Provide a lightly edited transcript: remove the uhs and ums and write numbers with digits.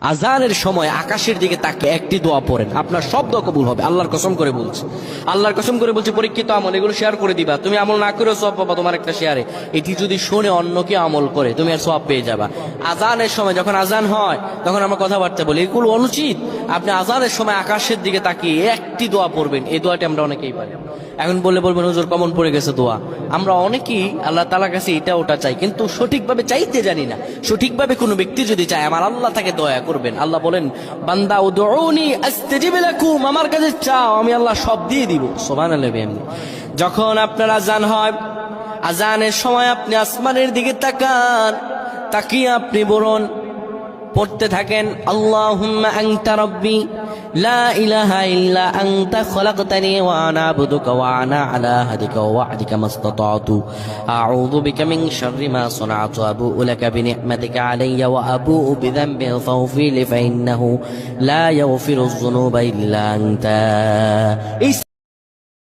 আজানের সময় আকাশের দিকে তাকিয়ে একটি দোয়া পড়েন, আপনার সব দোয়া কবুল হবে। আল্লাহর কসম করে বলছি, আল্লাহর কসম করে বলছি, পরীক্ষিত আমল এগুলো শেয়ার করে দিবা। তুমি আমল না করেও সওয়াব পাবা তোমার একটা শেয়ারে। এটি যদি শুনে অন্য কেউ আমল করে তুমি আর সওয়াব পেয়ে যাবা। আজানের সময় যখন আজান হয় তখন আমরা কথাবার্তা বলি, এগুলো অনুচিত। আপনি আজানের সময় আকাশের দিকে তাকিয়ে একটি দোয়া পড়বেন। এই দোয়াটি আমরা অনেকেই পারি। এখন বলবেন হুজুর কমন পড়ে গেছে দোয়া। আমরা অনেকেই আল্লাহ তাআলার কাছে এটা ওটা চাই, কিন্তু সঠিকভাবে চাইতে জানি না। সঠিকভাবে কোনো ব্যক্তি যদি চায় আমার আল্লাহ তাকে দয়া করবেন। আল্লাহ বলেন, বান্দা উদউনি আস্তাজিব লাকুম, আমার কাছে চাও আমি আল্লাহ সব দিয়ে দিব। সুবহানাল্লাহ। যখন আপনার আজান হয়, আজানের সময় আপনি আসমানের দিকে তাকান, তাকিয়ে আপনি বলুন, পড়তে থাকেন, আল্লাহুম্মা আনতা রাব্বি লা ইলাহা ইল্লা আনতা খলাকতানি ওয়া আনা আবদুকা ওয়া আনা আলা আহদিকা ওয়া ওয়া'দিকা মাসতাতা'তু আউযু বিকা মিন শাররি মা সানা'তু আবু'ু লাকা বিনি'মাতিকা আলাইয়া ওয়া আবু'ু বিযানবি ফাগফির লি ফাইন্নাহু লা ইয়াগফিরুয যুনুবা ইল্লা আনতা।